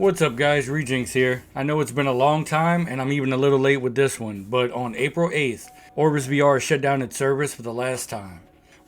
What's up guys, Rejinx here. I know it's been a long time and I'm even a little late with this one, but on April 8th, OrbusVR shut down its service for the last time.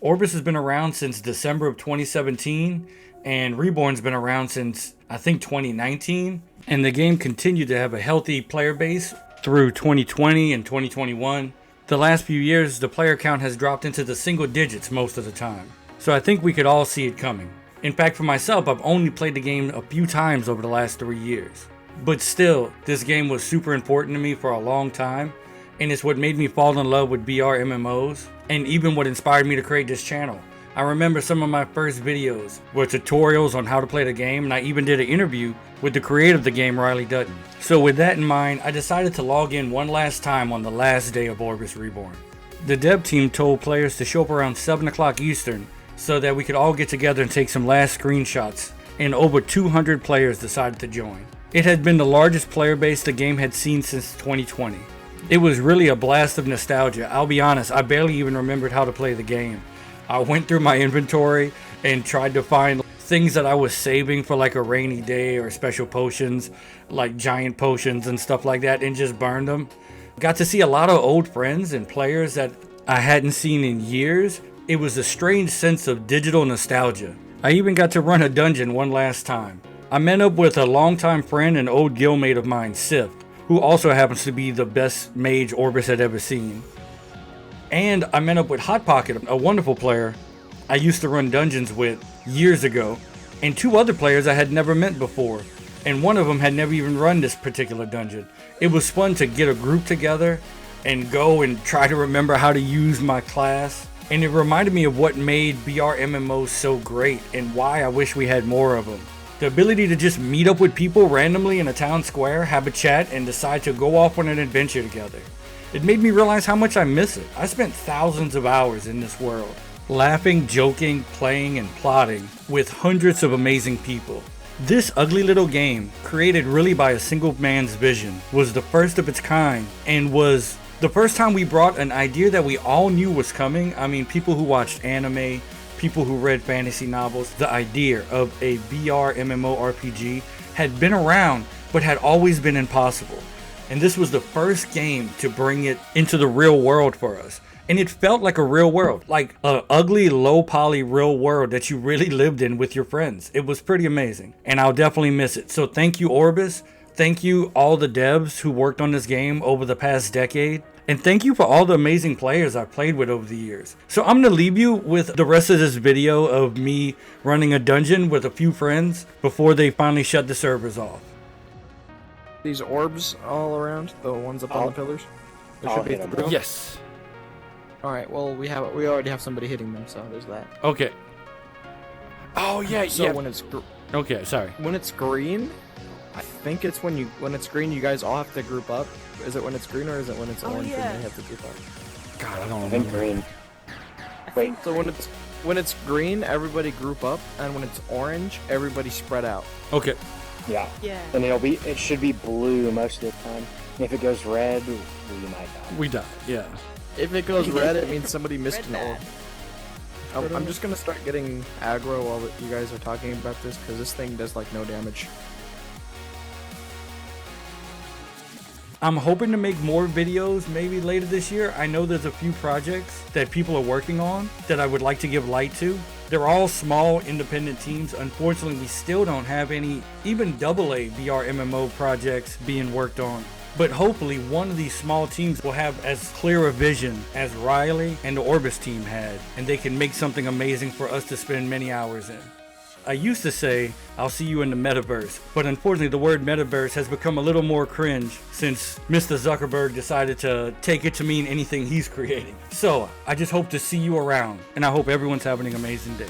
Orbus has been around since December of 2017 and Reborn's been around since I think 2019, and the game continued to have a healthy player base through 2020 and 2021. The last few years, the player count has dropped into the single digits most of the time, so I think we could all see it coming. In fact, for myself, I've only played the game a few times over the last 3 years. But still, this game was super important to me for a long time, and it's what made me fall in love with VR MMOs, and even what inspired me to create this channel. I remember some of my first videos were tutorials on how to play the game, and I even did an interview with the creator of the game, Riley Dutton. So with that in mind, I decided to log in one last time on the last day of Orbus Reborn. The dev team told players to show up around 7 o'clock Eastern, so that we could all get together and take some last screenshots, and over 200 players decided to join. It had been the largest player base the game had seen since 2020. It was really a blast of nostalgia. I'll be honest, I barely even remembered how to play the game. I went through my inventory and tried to find things that I was saving for like a rainy day or special potions, like giant potions and stuff like that, and just burned them. Got to see a lot of old friends and players that I hadn't seen in years. It was a strange sense of digital nostalgia. I even got to run a dungeon one last time. I met up with a longtime friend and old guildmate of mine, Sif, who also happens to be the best mage Orbus had ever seen. And I met up with Hot Pocket, a wonderful player I used to run dungeons with years ago, and two other players I had never met before, and one of them had never even run this particular dungeon. It was fun to get a group together and go and try to remember how to use my class. And it reminded me of what made VR MMOs so great and why I wish we had more of them. The ability to just meet up with people randomly in a town square, have a chat, and decide to go off on an adventure together. It made me realize how much I miss it. I spent thousands of hours in this world, laughing, joking, playing, and plotting with hundreds of amazing people. This ugly little game, created really by a single man's vision, was the first of its kind and was the first time we brought an idea that we all knew was coming. I mean, people who watched anime, people who read fantasy novels, the idea of a VR MMO RPG had been around, but had always been impossible. And this was the first game to bring it into the real world for us. And it felt like a real world, like an ugly, low poly real world that you really lived in with your friends. It was pretty amazing, and I'll definitely miss it. So thank you, Orbus. Thank you all the devs who worked on this game over the past decade. And thank you for all the amazing players I've played with over the years. So I'm going to leave you with the rest of this video of me running a dungeon with a few friends before they finally shut the servers off. These orbs all around, the ones up on the pillars? There should be three. Yes. Alright, well we already have somebody hitting them, so there's that. Okay. Oh yeah, so yeah. when it's okay, sorry. When it's green, I think it's when it's green you guys all have to group up. Is it when it's green or is it when it's orange and they have to group up? God, I don't remember. Green. Wait, so when it's green, everybody group up, and when it's orange, everybody spread out. Okay. Yeah. Yeah. And it should be blue most of the time. And if it goes red, we might die. We die. Yeah. If it goes red, it means somebody missed an orb. Red I'm just gonna start getting aggro while you guys are talking about this, because this thing does like no damage. I'm hoping to make more videos maybe later this year. I know there's a few projects that people are working on that I would like to give light to. They're all small independent teams. Unfortunately, we still don't have any even AA VR MMO projects being worked on. But hopefully one of these small teams will have as clear a vision as Riley and the Orbus team had, and they can make something amazing for us to spend many hours in. I used to say, I'll see you in the metaverse, but unfortunately the word metaverse has become a little more cringe since Mr. Zuckerberg decided to take it to mean anything he's creating. So, I just hope to see you around, and I hope everyone's having an amazing day.